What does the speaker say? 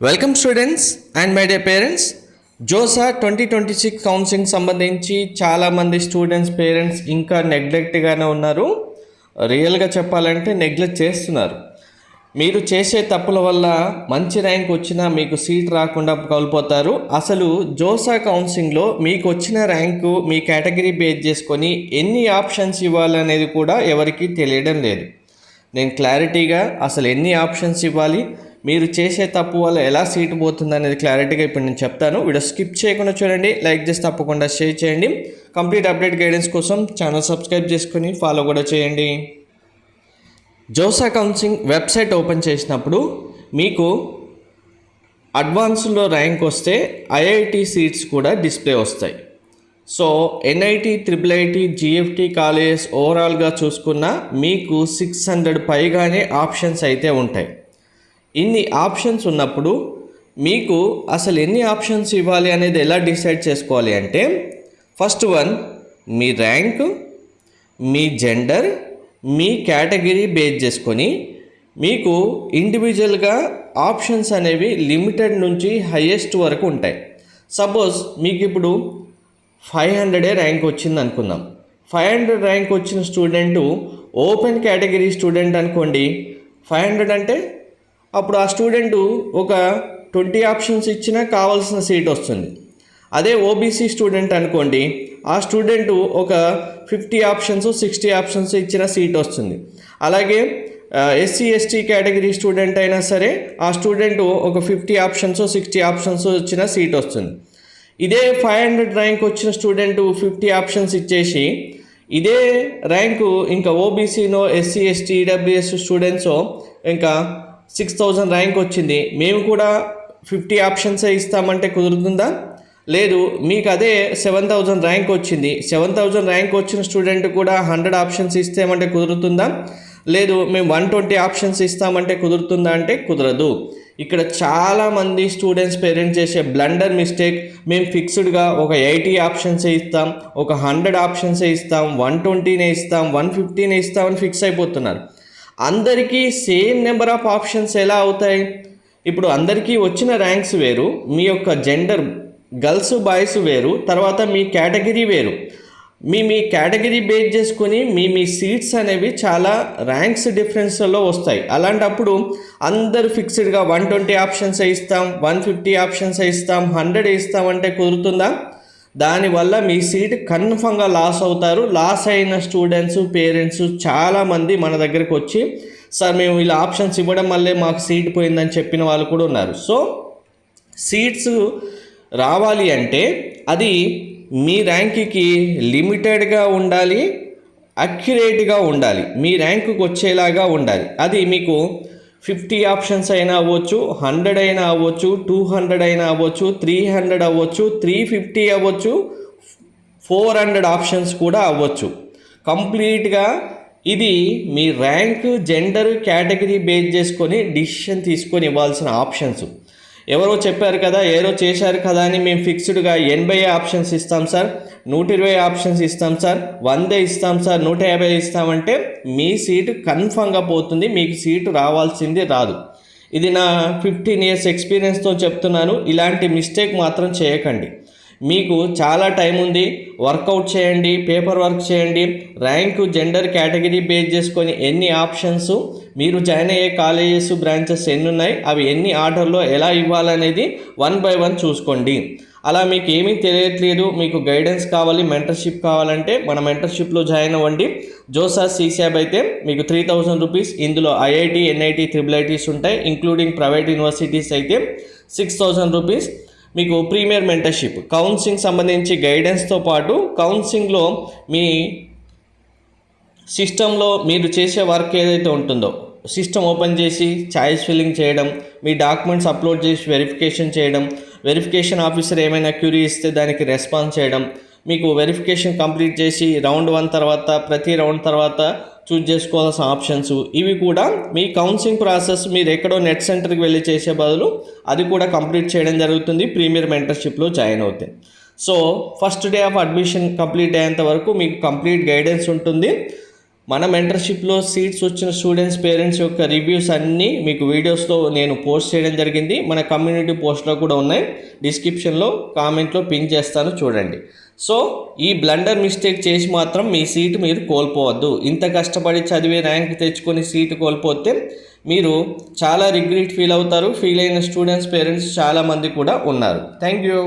Welcome students and my day parents. JoSAA 2026 counselling సంబంధించి చాలామంది students parents ఇంకా నెగ్లెక్ట్గానే ఉన్నారు. రియల్గా చెప్పాలంటే నెగ్లెక్ట్ చేస్తున్నారు. మీరు చేసే తప్పుల వల్ల మంచి ర్యాంక్ వచ్చినా మీకు సీట్ రాకుండా కోల్పోతారు. అసలు జోసా కౌన్సిలింగ్లో మీకు వచ్చిన ర్యాంకు మీ కేటగిరీ బేస్ చేసుకొని ఎన్ని ఆప్షన్స్ ఇవ్వాలనేది కూడా ఎవరికీ తెలియడం లేదు. నేను క్లారిటీగా అసలు ఎన్ని ఆప్షన్స్ ఇవ్వాలి, మీరు చేసే తప్పు వల్ల ఎలా సీట్ పోతుంది అనేది క్లారిటీగా ఇప్పుడు నేను చెప్తాను. వీడియో స్కిప్ చేయకుండా చూడండి, లైక్ చేసి తప్పకుండా షేర్ చేయండి. కంప్లీట్ అప్డేట్ గైడెన్స్ కోసం ఛానల్ సబ్స్క్రైబ్ చేసుకొని ఫాలో కూడా చేయండి. జోసా కౌన్సిలింగ్ వెబ్సైట్ ఓపెన్ చేసినప్పుడు మీకు అడ్వాన్స్లో ర్యాంక్ వస్తే ఐఐటి సీట్స్ కూడా డిస్ప్లే వస్తాయి. సో ఎన్ఐటి, ట్రిపుల్ జిఎఫ్టి కాలేజెస్ ఓవరాల్గా చూసుకున్న మీకు 600 పైగానే ఆప్షన్స్ అయితే ఉంటాయి. ఇన్ని ఆప్షన్స్ ఉన్నప్పుడు మీకు అసలు ఎన్ని ఆప్షన్స్ ఇవ్వాలి అనేది ఎలా డిసైడ్ చేసుకోవాలి అంటే, ఫస్ట్ వన్ మీ ర్యాంక్, మీ జెండర్, మీ కేటగిరీ బేస్ చేసుకొని మీకు ఇండివిజువల్గా ఆప్షన్స్ అనేవి లిమిటెడ్ నుంచి హైయెస్ట్ వరకు ఉంటాయి. సపోజ్ మీకు ఇప్పుడు 500 ర్యాంక్ వచ్చింది అనుకుందాం. 500 ర్యాంక్ వచ్చిన స్టూడెంటు ఓపెన్ కేటగిరీ స్టూడెంట్ అనుకోండి. 500 అంటే అప్పుడు ఆ స్టూడెంటు ఒక 20 ఆప్షన్స్ ఇచ్చినా కావాల్సిన సీట్ వస్తుంది. అదే ఓబీసీ స్టూడెంట్ అనుకోండి, ఆ స్టూడెంటు ఒక 50 ఆప్షన్స్ 60 ఆప్షన్స్ ఇచ్చిన సీట్ వస్తుంది. అలాగే ఎస్సీ ఎస్టీ కేటగిరీ స్టూడెంట్ అయినా సరే ఆ స్టూడెంటు ఒక 50 ఆప్షన్స్ 60 ఆప్షన్స్ ఇచ్చిన సీట్ వస్తుంది. ఇదే 500 ర్యాంక్ వచ్చిన స్టూడెంటు 50 ఆప్షన్స్ ఇచ్చేసి ఇదే ర్యాంకు ఇంకా ఓబీసీనో ఎస్సీ ఎస్టీ ఈడబ్ల్యూఎస్ స్టూడెంట్సో ఇంకా 6000 ర్యాంక్ వచ్చింది, మేము కూడా 50 ఆప్షన్సే ఇస్తామంటే కుదురుతుందా? లేదు. మీకు అదే 7000 ర్యాంక్ వచ్చింది, 7000 ర్యాంక్ వచ్చిన స్టూడెంట్ కూడా 100 ఆప్షన్స్ ఇస్తామంటే కుదురుతుందా? లేదు. మేము 120 ఆప్షన్స్ ఇస్తామంటే కుదురుతుందా అంటే కుదరదు. ఇక్కడ చాలామంది స్టూడెంట్స్ పేరెంట్స్ చేసే బ్లండర్ మిస్టేక్, మేము ఫిక్స్డ్గా ఒక 80 ఆప్షన్సే ఇస్తాం, ఒక 100 ఆప్షన్సే ఇస్తాం, 120నే ఇస్తాం, 150నే ఇస్తామని ఫిక్స్ అయిపోతున్నారు. అందరికీ సేమ్ నెంబర్ ఆఫ్ ఆప్షన్స్ ఎలా అవుతాయి? ఇప్పుడు అందరికీ వచ్చిన ర్యాంక్స్ వేరు, మీ యొక్క జెండర్ గర్ల్స్ బాయ్స్ వేరు, తర్వాత మీ కేటగిరీ వేరు. మీ కేటగిరీ బేస్ చేసుకొని మీ సీట్స్ అనేవి చాలా ర్యాంక్స్ డిఫరెన్స్లో వస్తాయి. అలాంటప్పుడు అందరు ఫిక్స్డ్గా 120 ఆప్షన్స్ ఇస్తాం, 150 ఆప్షన్స్ ఇస్తాం, 100 ఇస్తామంటే కుదురుతుందా? దానివల్ల మీ సీట్ కన్ఫర్మ్గా లాస్ అవుతారు. లాస్ అయిన స్టూడెంట్స్ పేరెంట్స్ చాలామంది మన దగ్గరకు వచ్చి, సార్ మేము ఇలా ఆప్షన్స్ ఇవ్వడం వల్లే మాకు సీట్ పోయిందని చెప్పిన వాళ్ళు కూడా ఉన్నారు. సో సీట్స్ రావాలి అంటే అది మీ ర్యాంక్కి లిమిటెడ్గా ఉండాలి, అక్యురేట్గా ఉండాలి, మీ ర్యాంకుకి వచ్చేలాగా ఉండాలి. అది మీకు 50 ఆప్షన్స్ అయినా అవ్వచ్చు, 100 అయినా అవ్వచ్చు, 200 అయినా అవ్వచ్చు, 300 అవ్వచ్చు, 350 అవ్వచ్చు, 400 ఆప్షన్స్ కూడా అవ్వచ్చు. కంప్లీట్గా ఇది మీ ర్యాంక్, జెండర్, కేటగిరీ బేస్ చేసుకొని డిసిషన్ తీసుకొని ఇవ్వాల్సిన ఆప్షన్స్. ఎవరో చెప్పారు కదా, ఏదో చేశారు కదా అని మేము ఫిక్స్డ్గా 80 ఆప్షన్స్ ఇస్తాం సార్, 120 ఆప్షన్స్ ఇస్తాం సార్, 100 ఇస్తాం సార్, 150 ఇస్తామంటే మీ సీటు కన్ఫర్మ్గా పోతుంది, మీకు సీటు రావాల్సింది రాదు. ఇది నా 15 ఇయర్స్ ఎక్స్పీరియన్స్తో చెప్తున్నాను. ఇలాంటి మిస్టేక్ మాత్రం చేయకండి. మీకు చాలా టైం ఉంది, వర్కౌట్ చేయండి, పేపర్ వర్క్ చేయండి. ర్యాంకు, జెండర్, కేటగిరీ బేస్ చేసుకొని ఎన్ని ఆప్షన్స్, మీరు జాయిన్ అయ్యే కాలేజెస్ బ్రాంచెస్ ఎన్ని ఉన్నాయి, అవి ఎన్ని ఆర్డర్లో ఎలా ఇవ్వాలనేది 1 by 1 చూసుకోండి. అలా మీకు ఏమీ తెలియట్లేదు, మీకు గైడెన్స్ కావాలి, మెంటర్షిప్ కావాలంటే మన మెంటర్షిప్లో జాయిన్ అవ్వండి. జోసా CSAB అయితే మీకు 3000 రూపీస్. ఇందులో ఐఐటి, ఎన్ఐటి, ట్రిపుల్ ఐటీస్ ఉంటాయి. ఇంక్లూడింగ్ ప్రైవేట్ యూనివర్సిటీస్ అయితే 6000 రూపీస్. మీకు ప్రీమియర్ మెంటర్షిప్ కౌన్సిలింగ్ సంబంధించి గైడెన్స్తో పాటు కౌన్సిలింగ్లో మీ సిస్టంలో మీరు చేసే వర్క్ ఏదైతే ఉంటుందో, సిస్టమ్ ఓపెన్ చేసి చాయిస్ ఫిల్లింగ్ చేయడం, మీ డాక్యుమెంట్స్ అప్లోడ్ చేసి వెరిఫికేషన్ చేయడం, వెరిఫికేషన్ ఆఫీసర్ ఏమైనా క్యూరీ ఇస్తే దానికి రెస్పాన్స్ చేయడం, మీకు వెరిఫికేషన్ కంప్లీట్ చేసి రౌండ్ 1 తర్వాత ప్రతి రౌండ్ తర్వాత చూజ్ చేసుకోవాల్సిన ఆప్షన్స్, ఇవి కూడా మీ కౌన్సిలింగ్ ప్రాసెస్ మీరు ఎక్కడో నెట్ సెంటర్కి వెళ్ళి చేసే బదులు అది కూడా కంప్లీట్ చేయడం జరుగుతుంది ప్రీమియర్ మెంటర్షిప్లో జాయిన్ అవుతే. So first day of admission complete అయ్యేంత వరకు మీకు కంప్లీట్ గైడెన్స్ ఉంటుంది. మన మెంటర్షిప్లో సీట్స్ వచ్చిన స్టూడెంట్స్ పేరెంట్స్ యొక్క రివ్యూస్ అన్నీ మీకు వీడియోస్లో నేను పోస్ట్ చేయడం జరిగింది. మన కమ్యూనిటీ పోస్ట్లో కూడా ఉన్నాయి, డిస్క్రిప్షన్లో కామెంట్లో పిన్ చేస్తాను చూడండి. సో ఈ బ్లండర్ మిస్టేక్ చేసి మాత్రం మీ సీటు మీరు కోల్పోవద్దు. ఇంత కష్టపడి చదివి ర్యాంక్ తెచ్చుకొని సీటు కోల్పోతే మీరు చాలా రిగ్రెట్ ఫీల్ అవుతారు. ఫీల్ అయిన స్టూడెంట్స్ పేరెంట్స్ చాలామంది కూడా ఉన్నారు. Thank you.